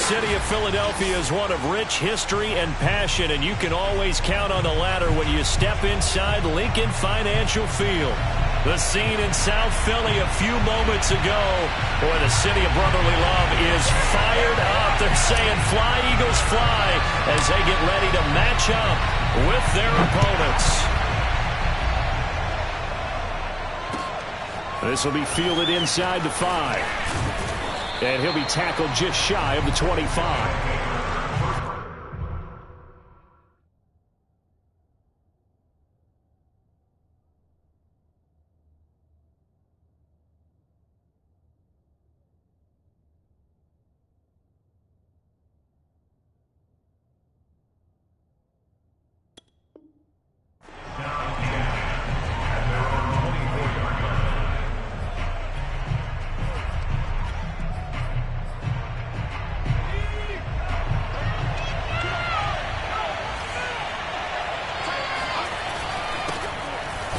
city of Philadelphia is one of rich history and passion, and you can always count on the latter when you step inside Lincoln Financial Field. The scene in South Philly a few moments ago. Boy, the city of brotherly love is fired up. They're saying fly, Eagles, fly, as they get ready to match up with their opponents. This will be fielded inside the 5. And he'll be tackled just shy of the 25.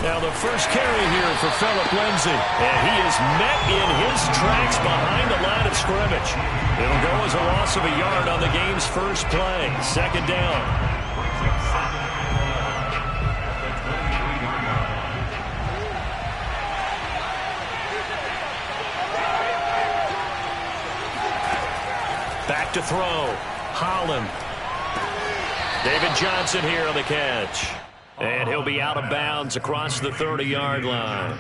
Now the first carry here for Phillip Lindsay. And he is met in his tracks behind the line of scrimmage. It'll go as a loss of a yard on the game's first play. Second down. Back to throw. Holland. David Johnson here on the catch. And he'll be out of bounds across the 30-yard line.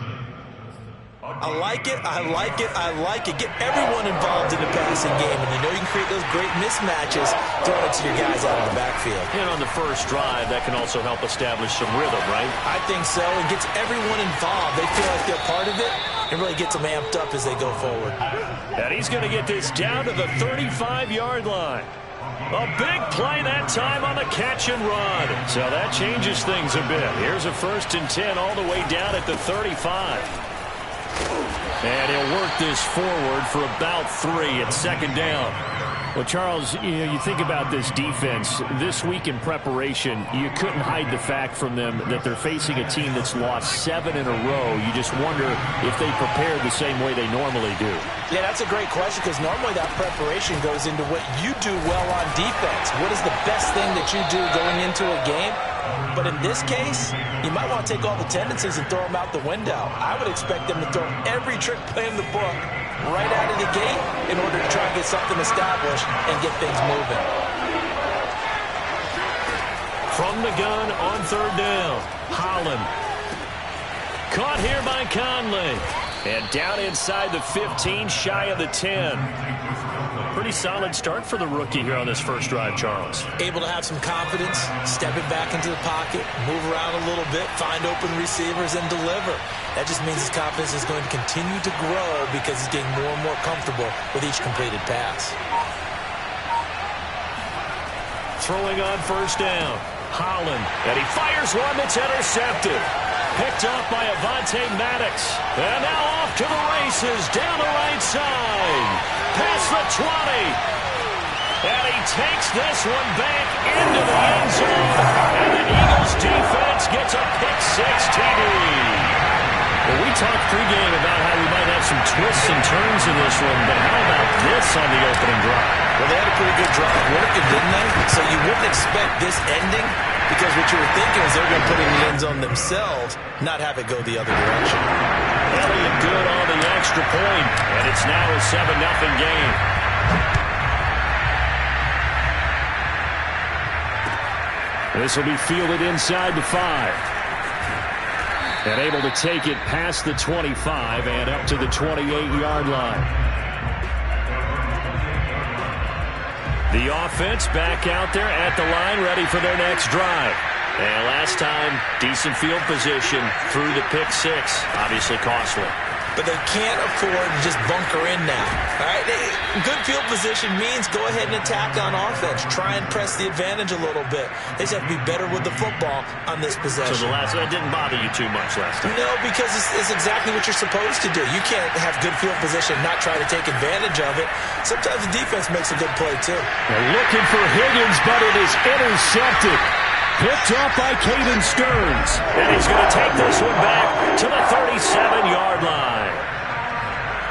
I like it, I like it, I like it. Get everyone involved in the passing game, and you know you can create those great mismatches throwing it to your guys out of the backfield. And on the first drive, that can also help establish some rhythm, right? I think so. It gets everyone involved. They feel like they're part of it. It really gets them amped up as they go forward. And he's going to get this down to the 35-yard line. A big play that time on the catch and run. So that changes things a bit. Here's a 1st and 10 all the way down at the 35. And he'll work this forward for about 3 at second down. Well, Charles, you think about this defense. This week in preparation, you couldn't hide the fact from them that they're facing a team that's lost 7 in a row. You just wonder if they prepared the same way they normally do. Yeah, that's a great question, because normally that preparation goes into what you do well on defense. What is the best thing that you do going into a game? But in this case, you might want to take all the tendencies and throw them out the window. I would expect them to throw every trick play in the book right out of the gate in order to try and get something established and get things moving. From the gun on 3rd down, Holland. Caught here by Conley. And down inside the 15, shy of the 10. Pretty solid start for the rookie here on this first drive, Charles. Able to have some confidence, stepping back into the pocket, move around a little bit, find open receivers, and deliver. That just means his confidence is going to continue to grow because he's getting more and more comfortable with each completed pass. Throwing on 1st down, Holland. And he fires one that's intercepted. Picked off by Avonte Maddox. And now off to the races down the right side. Past the 20. And he takes this one back into the end zone. And the Eagles defense gets a pick-6 TD. Well, we talked pregame about how we might have some twists and turns in this one, but how about this on the opening drive? Well, they had a pretty good drive working, didn't they? So you wouldn't expect this ending, because what you were thinking is they're going to put it in the end zone themselves, not have it go the other direction. Elliott good on the extra point, and it's now a 7-0 game. This will be fielded inside the 5. And able to take it past the 25 and up to the 28-yard line. The offense back out there at the line, ready for their next drive. And last time, decent field position through the pick-6. Obviously costly. But they can't afford to just bunker in now. All right? Good field position means go ahead and attack on offense. Try and press the advantage a little bit. They just have to be better with the football on this possession. So that didn't bother you too much last time? No, because it's exactly what you're supposed to do. You can't have good field position and not try to take advantage of it. Sometimes the defense makes a good play, too. They're looking for Higgins, but it is intercepted. Picked up by Caden Stearns. And he's going to take this one back to the 37-yard line.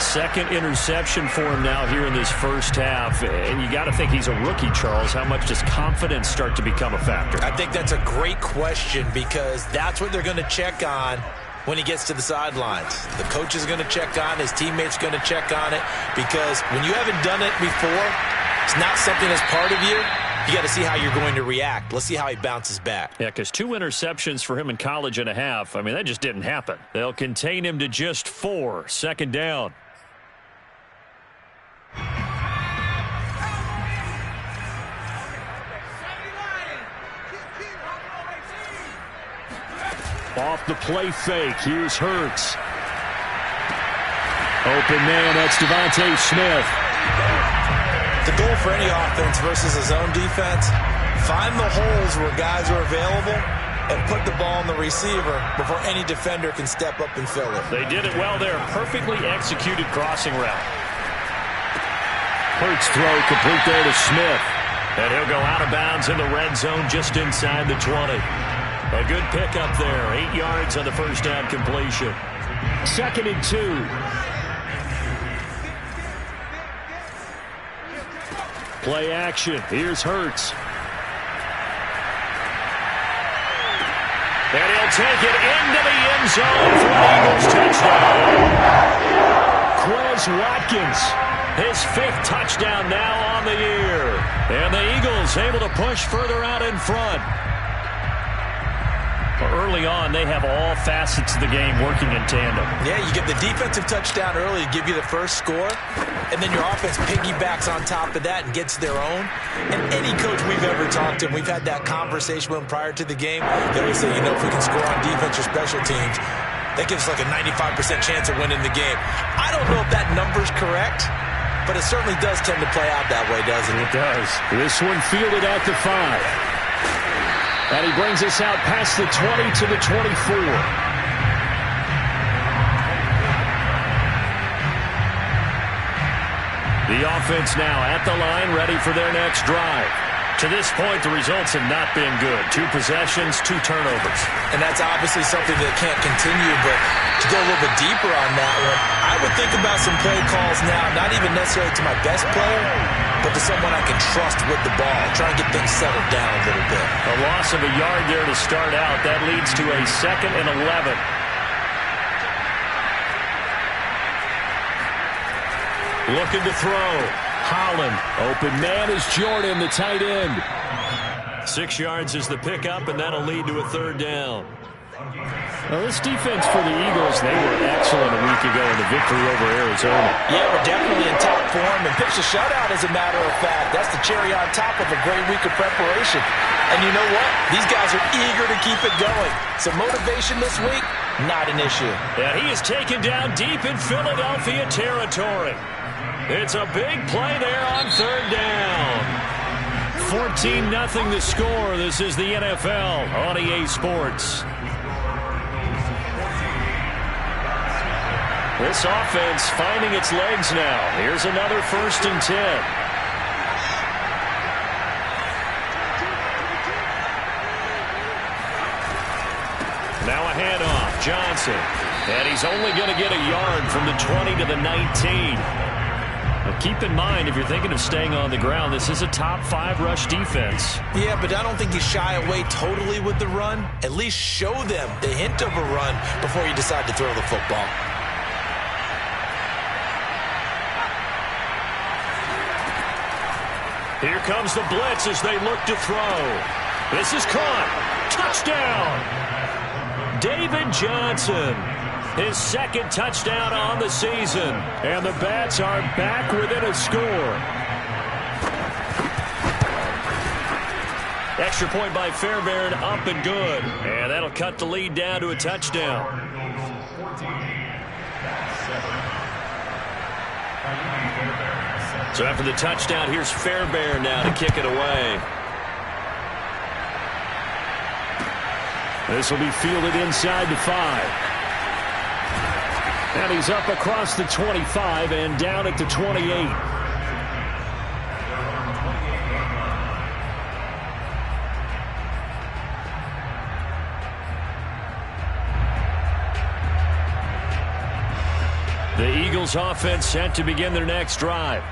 second interception for him now here in this first half. And you got to think he's a rookie, Charles. How much does confidence start to become a factor? I think that's a great question because that's what they're going to check on when he gets to the sidelines. The coach is going to check on, his teammates going to check on it, because when you haven't done it before, it's not something that's part of you. You got to see how you're going to react. Let's see how he bounces back. Yeah, because 2 interceptions for him in college and a half. I mean, that just didn't happen. They'll contain him to just 4. Second down. Off the play fake. Here's Hurts. Open man, that's Devontae Smith. The goal for any offense versus a zone defense, find the holes where guys are available and put the ball on the receiver before any defender can step up and fill it. They did it well there. Perfectly executed crossing route. Hurts throw complete there to Smith. And he'll go out of bounds in the red zone just inside the 20. A good pickup there. 8 yards on the first down completion. 2nd and 2. Play action. Here's Hurts. And he'll take it into the end zone for an Eagles touchdown. Quez Watkins, his 5th touchdown now on the year. And the Eagles able to push further out in front. Early on, they have all facets of the game working in tandem. Yeah, you get the defensive touchdown early to give you the first score, and then your offense piggybacks on top of that and gets their own. And any coach we've ever talked to, and we've had that conversation with them prior to the game, they always say, you know, if we can score on defense or special teams, that gives us like a 95% chance of winning the game. I don't know if that number's correct, but it certainly does tend to play out that way, doesn't it? It does. This one fielded at the 5. And he brings us out past the 20 to the 24. The offense now at the line, ready for their next drive. To this point, the results have not been good. 2 possessions, 2 turnovers. And that's obviously something that can't continue, but to go a little bit deeper on that one, I would think about some play calls now, not even necessarily to my best player, but to someone I can trust with the ball. Try and get things settled down a little bit. A loss of a yard there to start out. That leads to a 2nd and 11. Looking to throw. Holland. Open man is Jordan, the tight end. 6 yards is the pickup, and that'll lead to a 3rd down. Well, this defense for the Eagles, they were excellent a week ago in the victory over Arizona. Yeah, we're definitely in top form and pitched a shutout, as a matter of fact. That's the cherry on top of a great week of preparation. And you know what? These guys are eager to keep it going. So motivation this week, not an issue. Yeah, he is taken down deep in Philadelphia territory. It's a big play there on 3rd down. 14-0 the score. This is the NFL on EA Sports. This offense finding its legs now. Here's another 1st and 10. Now a handoff. Johnson. And he's only going to get a yard from the 20 to the 19. But keep in mind, if you're thinking of staying on the ground, this is a top 5 rush defense. Yeah, but I don't think you shy away totally with the run. At least show them the hint of a run before you decide to throw the football. Here comes the blitz as they look to throw. This is caught. Touchdown! David Johnson. His 2nd touchdown on the season. And the Bats are back within a score. Extra point by Fairbairn, up and good. And that'll cut the lead down to a touchdown. So after the touchdown, here's Fairbairn now to kick it away. This will be fielded inside the 5. And he's up across the 25 and down at the 28. The Eagles offense set to begin their next drive.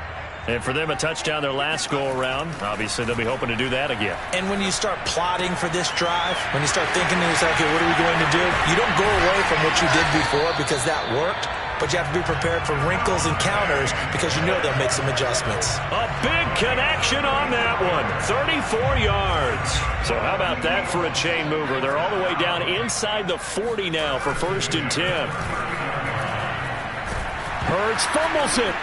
And for them, a touchdown their last go-around. Obviously, they'll be hoping to do that again. And when you start plotting for this drive, when you start thinking to yourself, okay, what are we going to do? You don't go away from what you did before because that worked, but you have to be prepared for wrinkles and counters because you know they'll make some adjustments. A big connection on that one. 34 yards. So how about that for a chain mover? They're all the way down inside the 40 now for 1st and 10. Hurts fumbles it.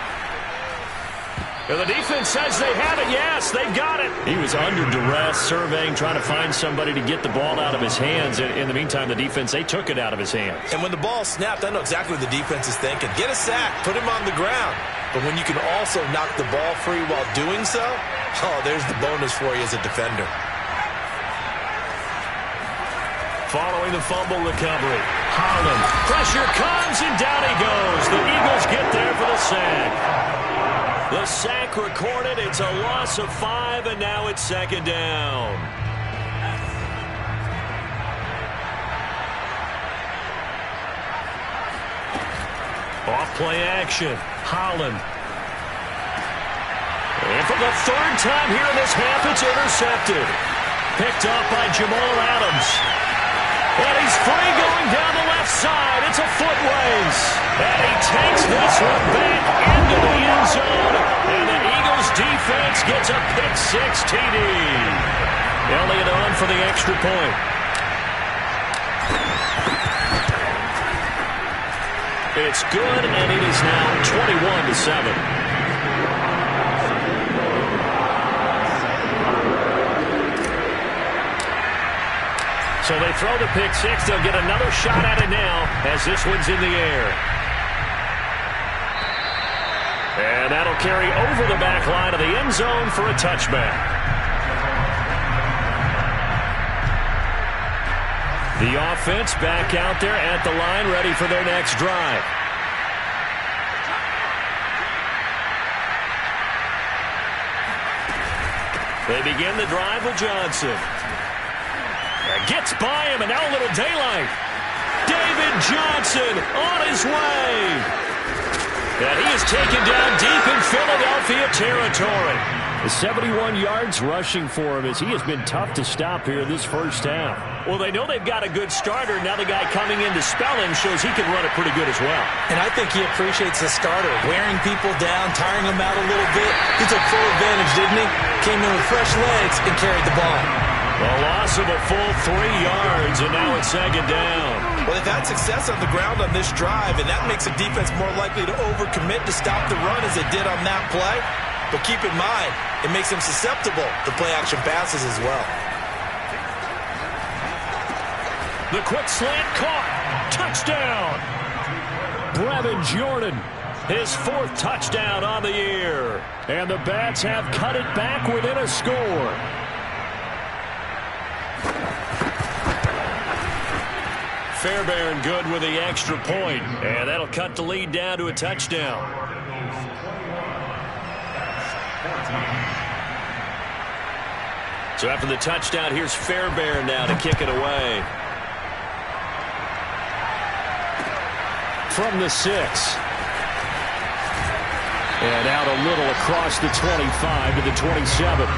And the defense says they have it. Yes, they've got it. He was under duress, surveying, trying to find somebody to get the ball out of his hands. In the meantime, the defense, they took it out of his hands. And when the ball snapped, I know exactly what the defense is thinking. Get a sack, put him on the ground. But when you can also knock the ball free while doing so, oh, there's the bonus for you as a defender. Following the fumble recovery, Holland. Pressure comes, and down he goes. The Eagles get there for the sack. The sack recorded. It's a loss of 5, and now it's 2nd down. Off play action. Holland. And for the 3rd time here in this half, it's intercepted. Picked up by Jamal Adams. And he's free going down the left side. It's a foot race. And he takes this one back into the end zone. And the Eagles defense gets a pick-6 TD. Elliott on for the extra point. It's good, and it is now 21-7. So they throw the pick-6. They'll get another shot at it now as this one's in the air. And that'll carry over the back line of the end zone for a touchback. The offense back out there at the line, ready for their next drive. They begin the drive with Johnson. Gets by him, and now a little daylight. David Johnson on his way. And he is taken down deep in Philadelphia territory. The 71 yards rushing for him as he has been tough to stop here in this first half. Well, they know they've got a good starter. Now the guy coming in to spell him shows he can run it pretty good as well. And I think he appreciates the starter, wearing people down, tiring them out a little bit. He took full advantage, didn't he? Came in with fresh legs and carried the ball. A loss of a full 3 yards, and now it's 2nd down. Well, they've had success on the ground on this drive, and that makes a defense more likely to overcommit to stop the run as they did on that play. But keep in mind, it makes them susceptible to play-action passes as well. The quick slant caught. Touchdown. Brevin Jordan, his 4th touchdown on the year. And the Bats have cut it back within a score. Fairbairn good with the extra point, and that'll cut the lead down to a touchdown. So after the touchdown, here's Fairbairn now to kick it away. From the 6. And out a little across the 25 to the 27.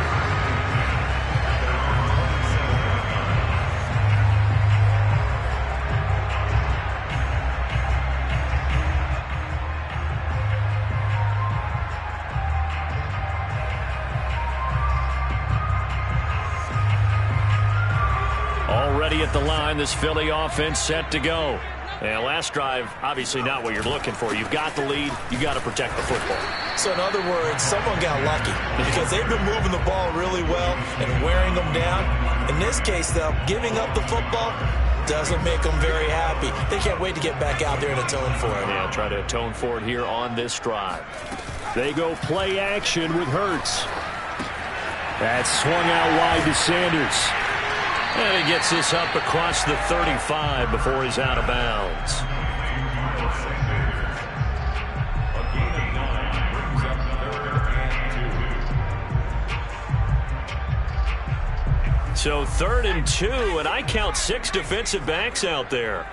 Already at the line, this Philly offense set to go. And last drive, obviously not what you're looking for. You've got the lead. You've got to protect the football. So in other words, someone got lucky because they've been moving the ball really well and wearing them down. In this case, though, giving up the football doesn't make them very happy. They can't wait to get back out there and atone for it. Yeah, try to atone for it here on this drive. They go play action with Hurts. That's swung out wide to Sanders. And he gets this up across the 35 before he's out of bounds. So 3rd and 2, and I count 6 defensive backs out there.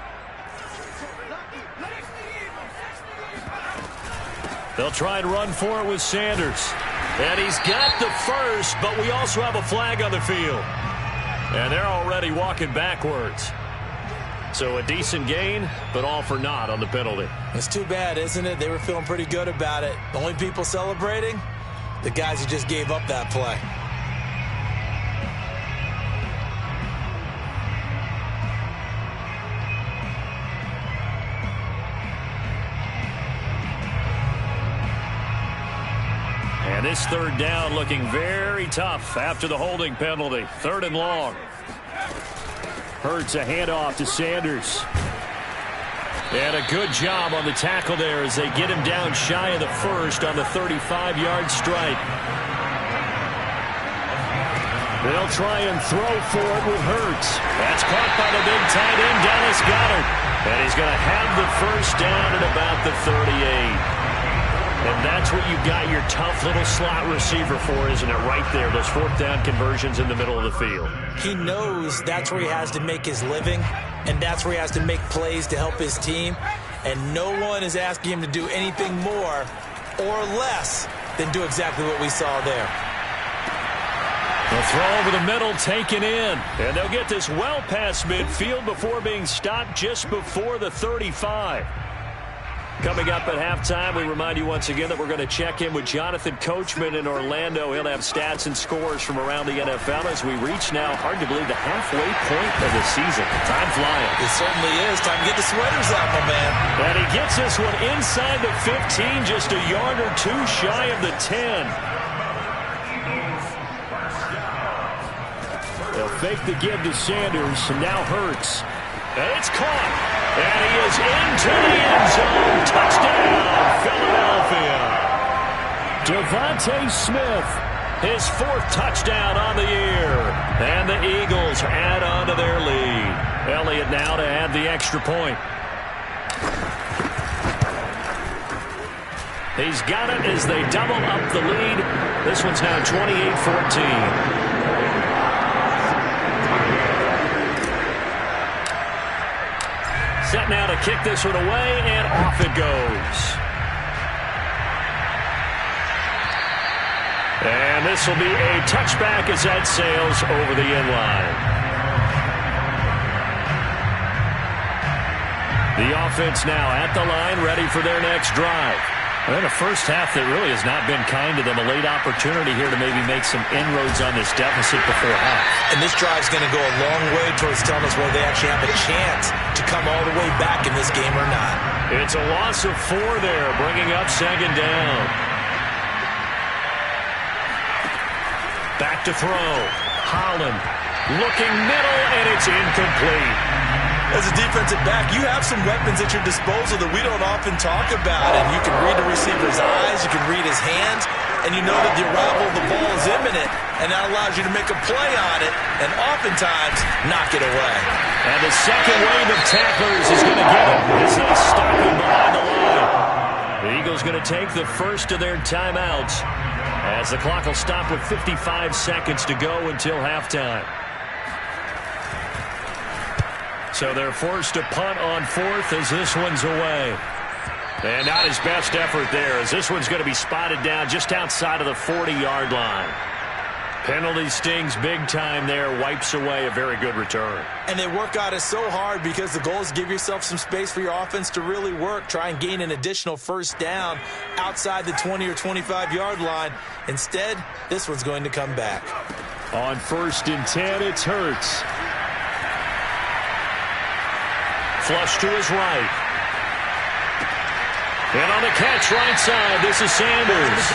They'll try and run for it with Sanders. And he's got the first, but we also have a flag on the field. And they're already walking backwards. So a decent gain, but all for naught on the penalty. It's too bad, isn't it? They were feeling pretty good about it. The only people celebrating, the guys who just gave up that play. And this third down looking very tough after the holding penalty. 3rd and long. Hurts a handoff to Sanders. And a good job on the tackle there as they get him down shy of the first on the 35-yard strike. They'll try and throw for it with Hurts. That's caught by the big tight end, Dallas Goedert. And he's going to have the first down at about the 38. And that's what you've got your tough little slot receiver for, isn't it? Right there, those 4th down conversions in the middle of the field. He knows that's where he has to make his living, and that's where he has to make plays to help his team. And no one is asking him to do anything more or less than do exactly what we saw there. The throw over the middle taken in. And they'll get this well past midfield before being stopped just before the 35. Coming up at halftime, we remind you once again that we're going to check in with Jonathan Coachman in Orlando. He'll have stats and scores from around the NFL as we reach now, hard to believe, the halfway point of the season. Time flying. It certainly is. Time to get the sweaters out, my man. And he gets this one inside the 15, just a yard or two shy of the 10. They'll fake the give to Sanders, and now Hurts. And it's caught. And he is into the end zone. Touchdown, Philadelphia. Devontae Smith, his 4th touchdown on the year. And the Eagles add on to their lead. Elliott now to add the extra point. He's got it as they double up the lead. This one's now 28-14. Set now to kick this one away, and off it goes. And this will be a touchback as that sails over the end line. The offense now at the line, ready for their next drive. And then a first half that really has not been kind to them. A late opportunity here to maybe make some inroads on this deficit before half. And this drive's going to go a long way towards telling us whether they actually have a chance to come all the way back in this game or not. It's a loss of 4 there, bringing up 2nd down. Back to throw. Holland looking middle, and it's incomplete. As a defensive back, you have some weapons at your disposal that we don't often talk about. And you can read the receiver's eyes, you can read his hands, and you know that the arrival of the ball is imminent, and that allows you to make a play on it, and oftentimes knock it away. And the second wave of tacklers is going to get him as they stop him behind the line. The Eagles going to take the first of their timeouts as the clock will stop with 55 seconds to go until halftime. So they're forced to punt on 4th as this one's away. And not his best effort there as this one's going to be spotted down just outside of the 40-yard line. Penalty stings big time there, wipes away a very good return. And they work on it so hard because the goal is to give yourself some space for your offense to really work. Try and gain an additional first down outside the 20 or 25-yard line. Instead, this one's going to come back. On 1st and 10, it's Hurts. Flush to his right. And on the catch right side, this is Sanders.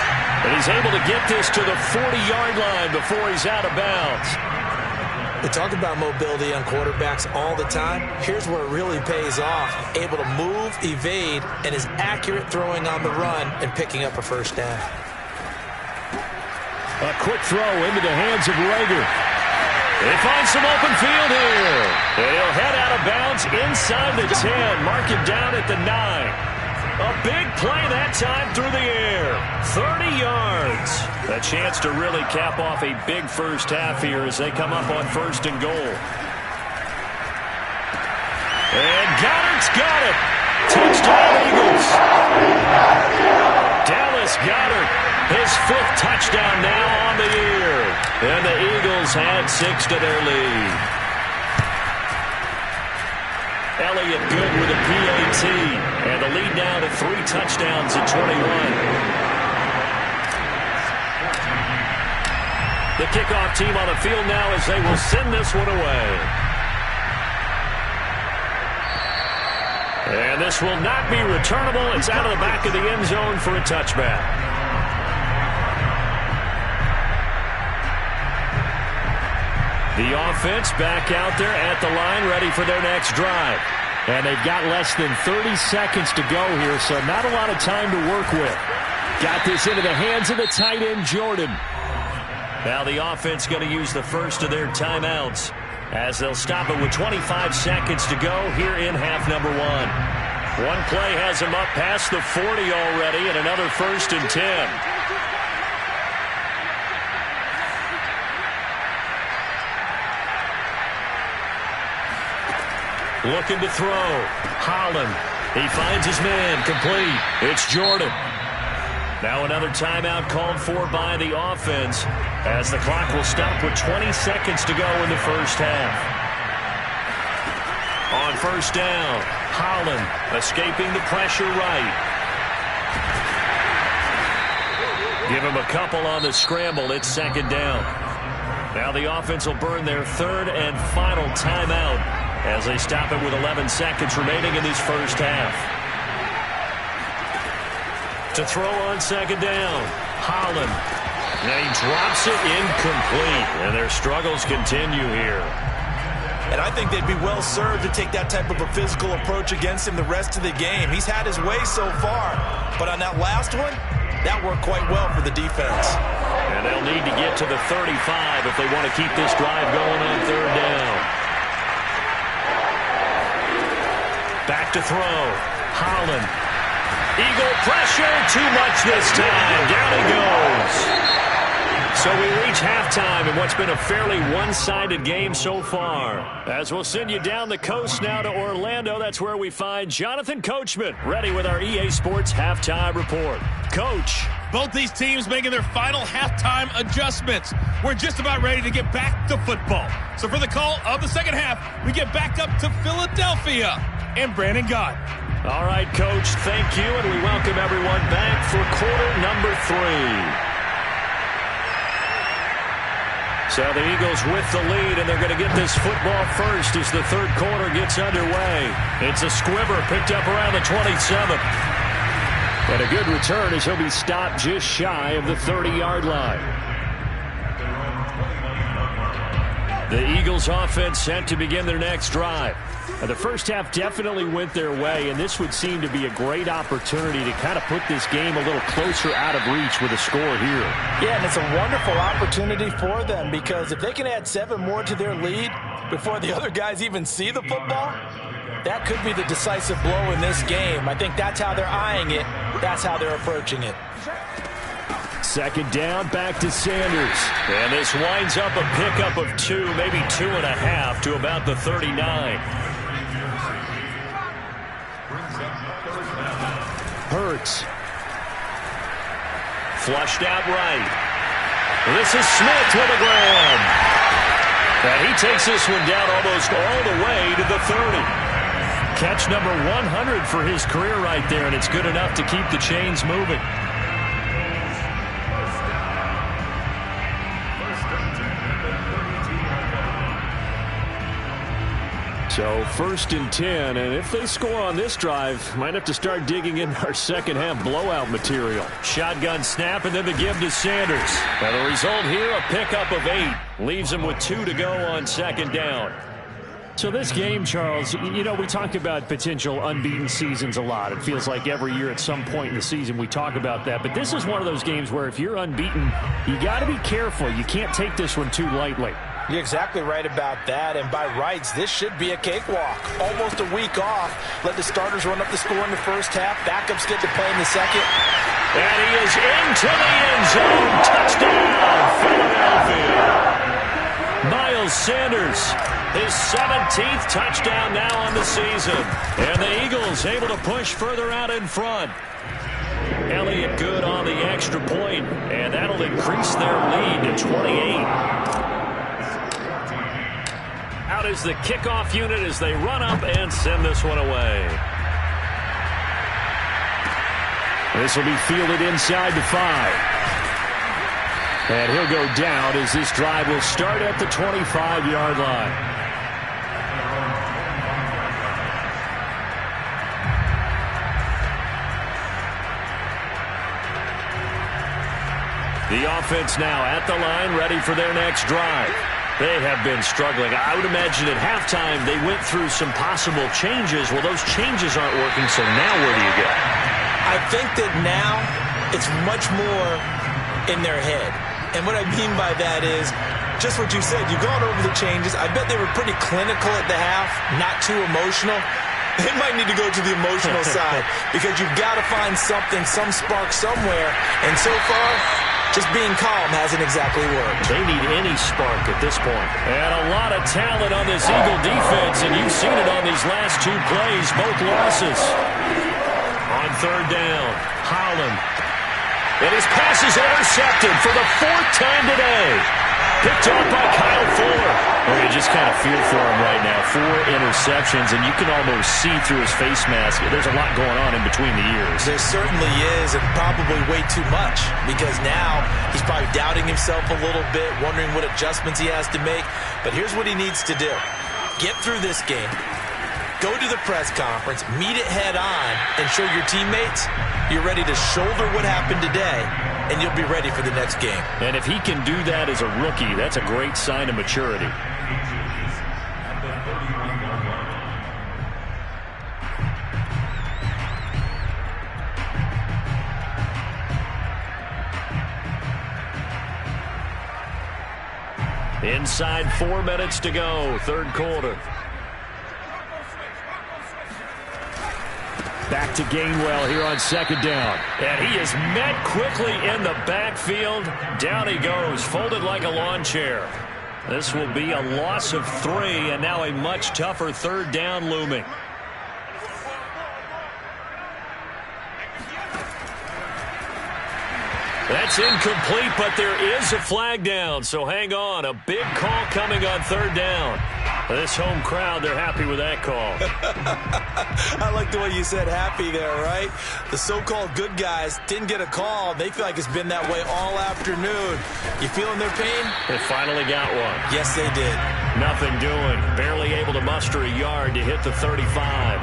And he's able to get this to the 40-yard line before he's out of bounds. We talk about mobility on quarterbacks all the time. Here's where it really pays off. Able to move, evade, and is accurate throwing on the run and picking up a first down. A quick throw into the hands of Rager. They find some open field here. And he'll head out of bounds inside the 10. Mark him down at the 9. A big play that time through the air. 30 yards. A chance to really cap off a big first half here as they come up on 1st and goal. And Goddard's got it. Touchdown, Eagles. Eagles add 6 to their lead. Elliott good with a PAT. And the lead now to 3 touchdowns at 21. The kickoff team on the field now as they will send this one away. And this will not be returnable. It's out of the back of the end zone for a touchback. The offense back out there at the line, ready for their next drive. And they've got less than 30 seconds to go here, so not a lot of time to work with. Got this into the hands of the tight end, Jordan. Now the offense going to use the first of their timeouts as they'll stop it with 25 seconds to go here in half number 1. One play has them up past the 40 already, and another 1st and 10. Looking to throw. Holland. He finds his man. Complete. It's Jordan. Now another timeout called for by the offense as the clock will stop with 20 seconds to go in the first half. On first down, Holland escaping the pressure right. Give him a couple on the scramble. It's 2nd down. Now the offense will burn their 3rd and final timeout as they stop it with 11 seconds remaining in this first half. To throw on 2nd down, Holland. And he drops it incomplete, and their struggles continue here. And I think they'd be well served to take that type of a physical approach against him the rest of the game. He's had his way so far, but on that last one, that worked quite well for the defense. And they'll need to get to the 35 if they want to keep this drive going on 3rd down. Back to throw, Holland. Eagle pressure, too much this time. Down he goes. So we reach halftime in what's been a fairly one-sided game so far. As we'll send you down the coast now to Orlando, that's where we find Jonathan Coachman, ready with our EA Sports Halftime Report. Coach. Both these teams making their final halftime adjustments. We're just about ready to get back to football. So for the call of the second half, we get back up to Philadelphia and Brandon Gott. All right, Coach, thank you, and we welcome everyone back for quarter number 3. So the Eagles with the lead, and they're going to get this football first as the 3rd quarter gets underway. It's a squibber picked up around the 27. And a good return as he'll be stopped just shy of the 30-yard line. The Eagles offense set to begin their next drive. The first half definitely went their way, and this would seem to be a great opportunity to kind of put this game a little closer out of reach with a score here. Yeah, and it's a wonderful opportunity for them because if they can add 7 more to their lead before the other guys even see the football, that could be the decisive blow in this game. I think that's how they're eyeing it. That's how they're approaching it. 2nd down, back to Sanders. And this winds up a pickup of 2, maybe 2.5 to about the 39. Hurts. Flushed out right. This is Smith with a grab. And he takes this one down almost all the way to the 30. Catch number 100 for his career right there, and it's good enough to keep the chains moving. So 1st and 10, and if they score on this drive, might have to start digging in our second half blowout material. Shotgun snap and then the give to Sanders. And the result here, a pickup of 8. Leaves him with 2 to go on 2nd down. So this game, Charles, you know, we talk about potential unbeaten seasons a lot. It feels like every year at some point in the season we talk about that. But this is one of those games where if you're unbeaten, you got to be careful. You can't take this one too lightly. You're exactly right about that, and by rights, this should be a cakewalk. Almost a week off. Let the starters run up the score in the first half. Backups get to play in the second. And he is into the end zone. Touchdown, Philadelphia. Miles Sanders, his 17th touchdown now on the season. And the Eagles able to push further out in front. Elliott good on the extra point, and that'll increase their lead to 28. Out is the kickoff unit as they run up and send this one away. This will be fielded inside the 5. And he'll go down as this drive will start at the 25-yard line. The offense now at the line, ready for their next drive. They have been struggling. I would imagine at halftime they went through some possible changes. Well, those changes aren't working, so now where do you go? I think that now it's much more in their head. And what I mean by that is just what you said. You've gone over the changes. I bet they were pretty clinical at the half, not too emotional. They might need to go to the emotional side because you've got to find something, some spark somewhere. And so far, just being calm hasn't exactly worked. They need any spark at this point. And a lot of talent on this Eagle defense, and you've seen it on these last 2 plays, both losses. On third down, Holland. And his pass is intercepted for the 4th time today. Picked off by Kyle Fuller. Well, you just kind of feel for him right now. 4 interceptions, and you can almost see through his face mask. There's a lot going on in between the ears. There certainly is, and probably way too much, because now he's probably doubting himself a little bit, wondering what adjustments he has to make. But here's what he needs to do. Get through this game. Go to the press conference, meet it head on, and show your teammates you're ready to shoulder what happened today, and you'll be ready for the next game. And if he can do that as a rookie, that's a great sign of maturity. Inside 4 minutes to go, third quarter. Back to Gainwell here on second down. And he is met quickly in the backfield. Down he goes, folded like a lawn chair. This will be a loss of 3, and now a much tougher third down looming. That's incomplete, but there is a flag down, so hang on. A big call coming on third down. This home crowd, they're happy with that call. I like the way you said happy there, right? The so-called good guys didn't get a call. They feel like it's been that way all afternoon. You feeling their pain? They finally got one. Yes, they did. Nothing doing. Barely able to muster a yard to hit the 35.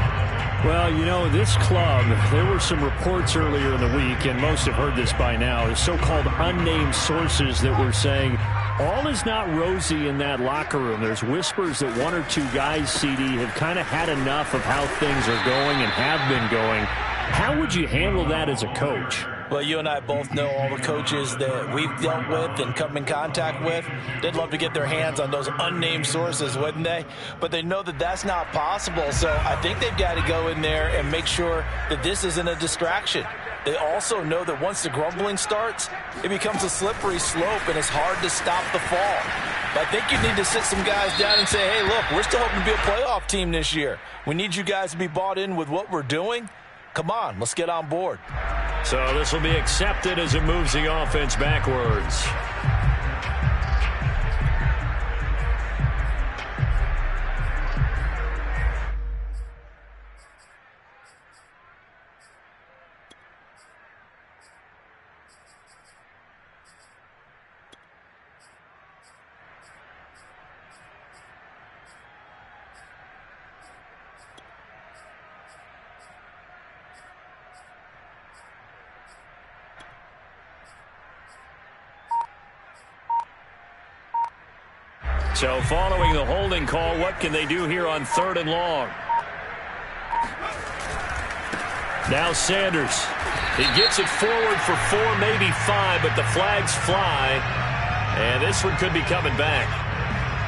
Well, you know, this club, there were some reports earlier in the week, and most have heard this by now, the so-called unnamed sources that were saying all is not rosy in that locker room. There's whispers that 1 or 2 guys, CD, have kind of had enough of how things are going and have been going. How would you handle that as a coach? Well, you and I both know all the coaches that we've dealt with and come in contact with. They'd love to get their hands on those unnamed sources, wouldn't they? But they know that that's not possible. So I think they've got to go in there and make sure that this isn't a distraction. They also know that once the grumbling starts, it becomes a slippery slope and it's hard to stop the fall. But I think you need to sit some guys down and say, hey, look, we're still hoping to be a playoff team this year. We need you guys to be bought in with what we're doing. Come on, let's get on board. So this will be accepted as it moves the offense backwards. So following the holding call, what can they do here on 3rd and long? Now Sanders. He gets it forward for 4, maybe 5, but the flags fly. And this one could be coming back.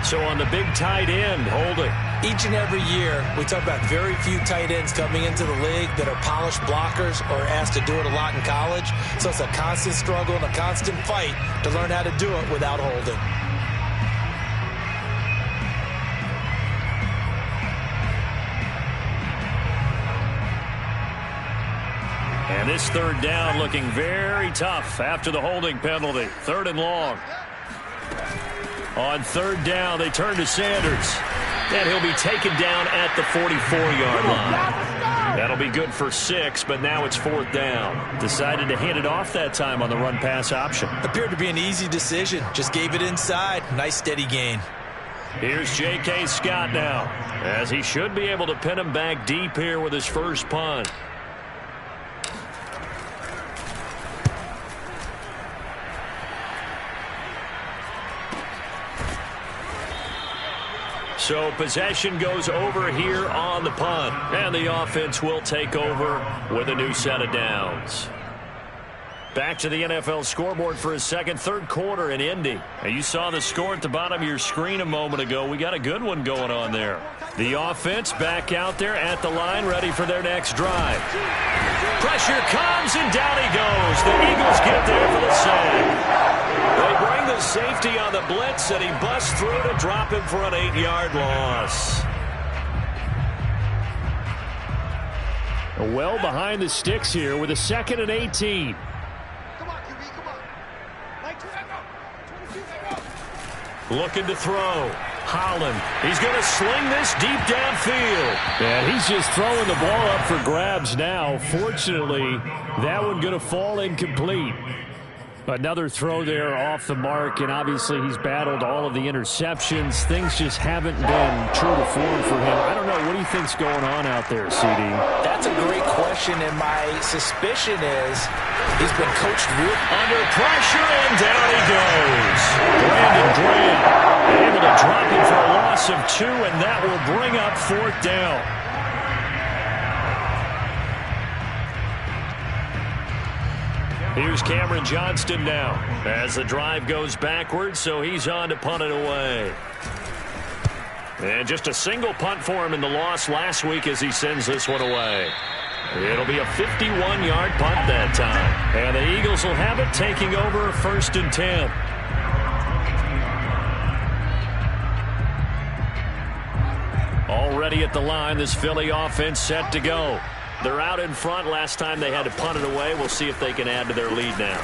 So on the big tight end, holding. Each and every year, we talk about very few tight ends coming into the league that are polished blockers or asked to do it a lot in college. So it's a constant struggle and a constant fight to learn how to do it without holding. And this 3rd down looking very tough after the holding penalty. 3rd and long. On 3rd down, they turn to Sanders. And he'll be taken down at the 44-yard line. That'll be good for 6, but now it's 4th down. Decided to hand it off that time on the run-pass option. Appeared to be an easy decision. Just gave it inside. Nice steady gain. Here's J.K. Scott now, as he should be able to pin him back deep here with his first punt. So possession goes over here on the punt, and the offense will take over with a new set of downs. Back to the NFL scoreboard for his third quarter in Indy. Now, you saw the score at the bottom of your screen a moment ago. We got a good one going on there. The offense back out there at the line, ready for their next drive. Pressure comes, and down he goes. The Eagles get there for the sack. They bring the safety on the blitz, and he busts through to drop him for an 8-yard loss. Well behind the sticks here with a 2nd and 18. Looking to throw. Holland. He's going to sling this deep downfield. And he's just throwing the ball up for grabs now. Fortunately, that one going to fall incomplete. Another throw there off the mark, and obviously he's battled all of the interceptions. Things just haven't been true to form for him. I don't know. What do you think's going on out there, CD? That's a great question, and my suspicion is he's been coached real under pressure, and down he goes. Brandon Graham able to drop him for a loss of 2, and that will bring up 4th down. Here's Cameron Johnston now as the drive goes backwards, so he's on to punt it away. And just a single punt for him in the loss last week as he sends this one away. It'll be a 51-yard punt that time. And the Eagles will have it, taking over 1st and 10. Already at the line, this Philly offense set to go. They're out in front. Last time they had to punt it away. We'll see if they can add to their lead now.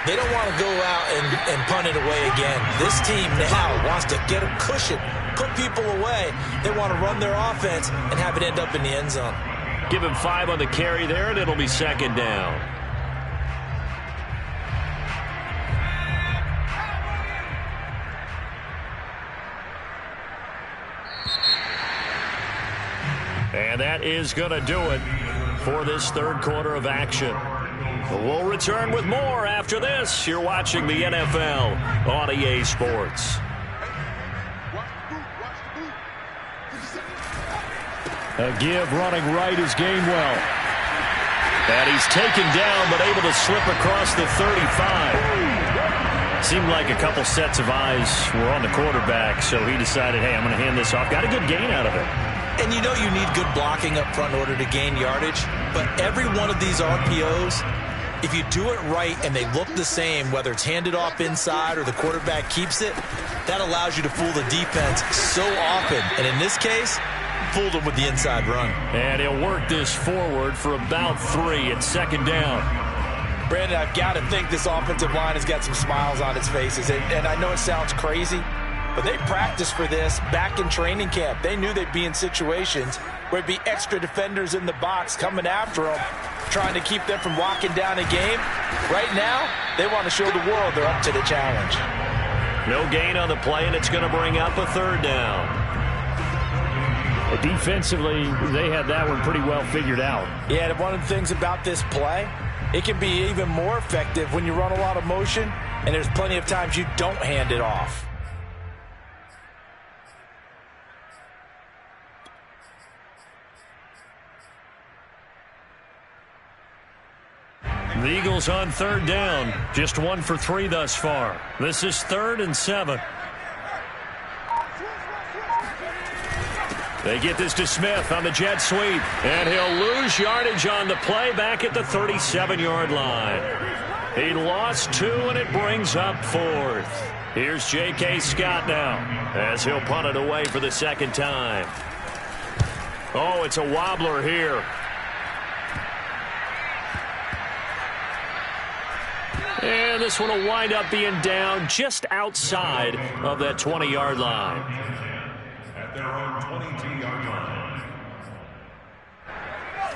They don't want to go out and punt it away again. This team now wants to get a cushion, put people away. They want to run their offense and have it end up in the end zone. Give him 5 on the carry there, and it'll be 2nd down. And that is going to do it for this 3rd quarter of action. We'll return with more after this. You're watching the NFL on EA Sports. A give running right is Gainwell. And he's taken down, but able to slip across the 35. Seemed like a couple sets of eyes were on the quarterback, so he decided, hey, I'm going to hand this off. Got a good gain out of it. And you know you need good blocking up front in order to gain yardage. But every one of these RPOs, if you do it right and they look the same, whether it's handed off inside or the quarterback keeps it, that allows you to fool the defense so often. And in this case, fooled them with the inside run. And he'll work this forward for about 3 at 2nd down. Brandon, I've got to think this offensive line has got some smiles on its faces. And I know it sounds crazy, but they practiced for this back in training camp. They knew they'd be in situations where there'd be extra defenders in the box coming after them, trying to keep them from locking down a game. Right now, they want to show the world they're up to the challenge. No gain on the play, and it's going to bring up a 3rd down. Defensively, they had that one pretty well figured out. Yeah, and one of the things about this play, it can be even more effective when you run a lot of motion, and there's plenty of times you don't hand it off. The Eagles on 3rd down. Just 1 for 3 thus far. This is 3rd and 7. They get this to Smith on the jet sweep. And he'll lose yardage on the play back at the 37-yard line. He lost 2, and it brings up 4th. Here's J.K. Scott now as he'll punt it away for the 2nd time. Oh, it's a wobbler here. And this one will wind up being down just outside of that 20-yard line. at their own 22-yard line.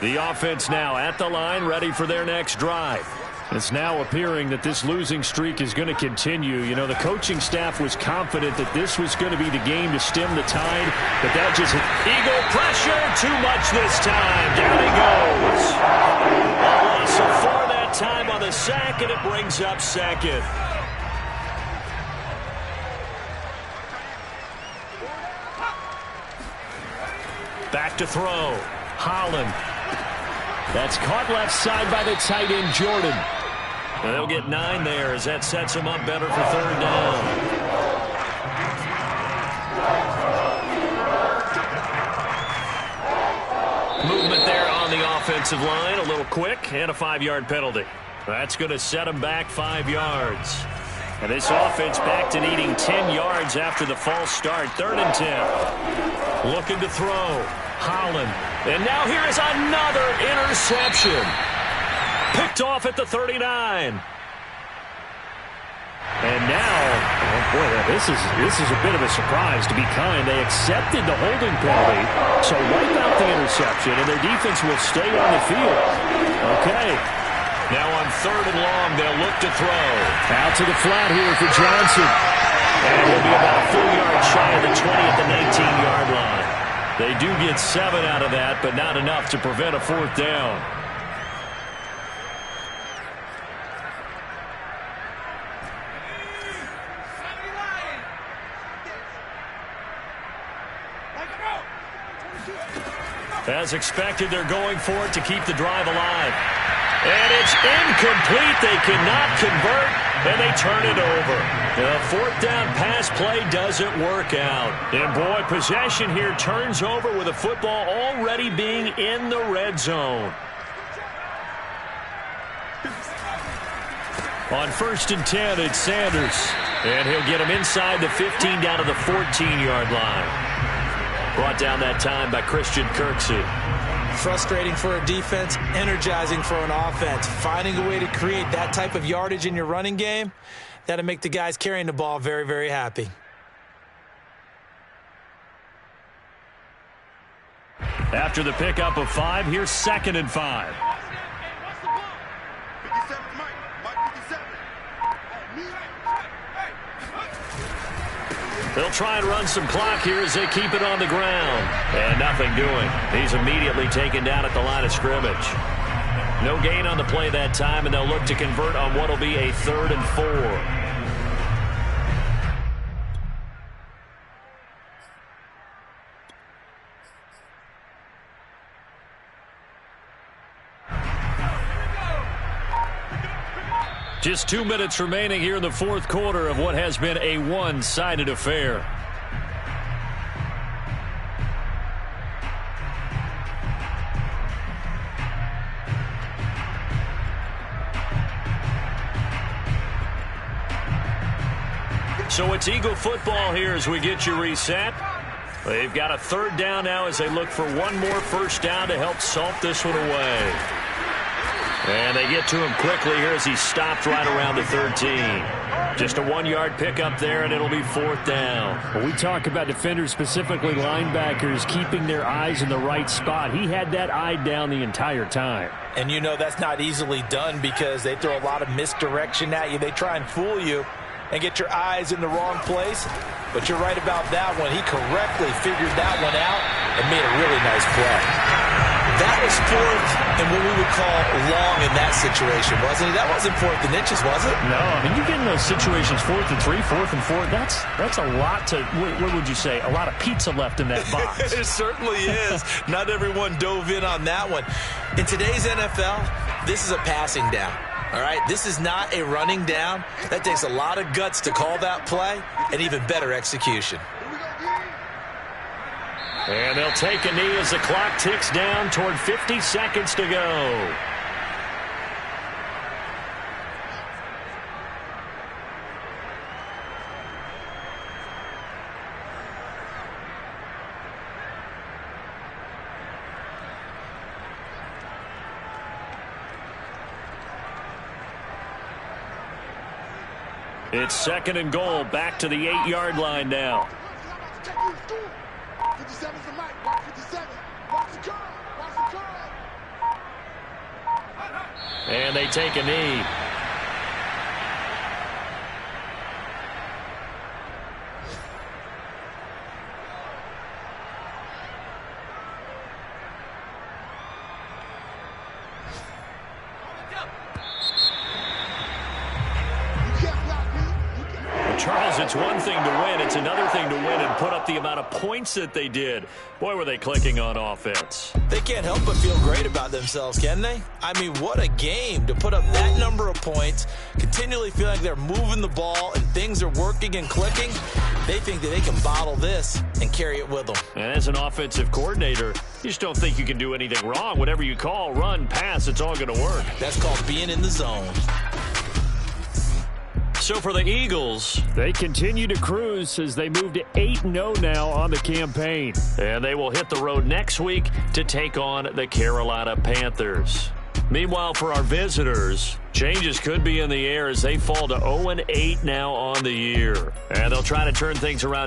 The offense now at the line, ready for their next drive. It's now appearing that this losing streak is going to continue. You know, the coaching staff was confident that this was going to be the game to stem the tide, but that just Eagle pressure, too much this time. Down he goes. A loss of 4 that time on the sack, and it brings up second. Back to throw. Holland. That's caught left side by the tight end, Jordan. And they'll get 9 there as that sets them up better for third down. Movement there on the offensive line. A little quick and a 5-yard penalty. That's going to set them back 5 yards. And this offense back to needing 10 yards after the false start. 3rd and 10. Looking to throw. Holland. And now here is another interception. Picked off at the 39. And now, oh boy, this is a bit of a surprise, to be kind. They accepted the holding penalty, so wipe out the interception, and their defense will stay on the field. Okay. Now on 3rd and long, they'll look to throw. Out to the flat here for Johnson. And he'll be about a full yard shy of the 20 at the 19-yard line. They do get 7 out of that, but not enough to prevent a 4th down. As expected, they're going for it to keep the drive alive. And it's incomplete. They cannot convert, and they turn it over. The 4th down pass play doesn't work out. And, boy, possession here turns over with the football already being in the red zone. On 1st and 10, it's Sanders. And he'll get him inside the 15 down to the 14-yard line. Brought down that time by Christian Kirksey. Frustrating for a defense, energizing for an offense. Finding a way to create that type of yardage in your running game, that'll make the guys carrying the ball very, very happy. After the pickup of 5, here's 2nd and 5. They'll try and run some clock here as they keep it on the ground. And nothing doing. He's immediately taken down at the line of scrimmage. No gain on the play that time, and they'll look to convert on what will be a 3rd and 4. Just 2 minutes remaining here in the 4th quarter of what has been a one-sided affair. So it's Eagle football here as we get you reset. They've got a 3rd down now as they look for one more 1st down to help salt this one away. And they get to him quickly here as he stopped right around the 13. Just a 1-yard pickup there, and it'll be 4th down. Well, we talk about defenders, specifically linebackers, keeping their eyes in the right spot. He had that eye down the entire time. And you know that's not easily done because they throw a lot of misdirection at you. They try and fool you and get your eyes in the wrong place. But you're right about that one. He correctly figured that one out and made a really nice play. That was 4th and what we would call long in that situation, wasn't it? That wasn't 4th and inches, was it? No, I mean, you get in those situations 4th and 3, 4th and 4. That's a lot to, what would you say, a lot of pizza left in that box. It certainly is. Not everyone dove in on that one. In today's NFL, this is a passing down. All right, this is not a running down. That takes a lot of guts to call that play and even better execution. And they'll take a knee as the clock ticks down toward 50 seconds to go. It's 2nd and goal, back to the 8-yard line now. 57's the mic. Watch 57. Watch the curl. Watch the curl. And they take a knee. Charles, it's one thing to win. It's another thing to win and put up the amount of points that they did. Boy, were they clicking on offense. They can't help but feel great about themselves, can they? I mean, what a game to put up that number of points, continually feel like they're moving the ball and things are working and clicking. They think that they can bottle this and carry it with them. And as an offensive coordinator, you just don't think you can do anything wrong. Whatever you call, run, pass, it's all going to work. That's called being in the zone. So for the Eagles, they continue to cruise as they move to 8-0 now on the campaign. And they will hit the road next week to take on the Carolina Panthers. Meanwhile, for our visitors, changes could be in the air as they fall to 0-8 now on the year. And they'll try to turn things around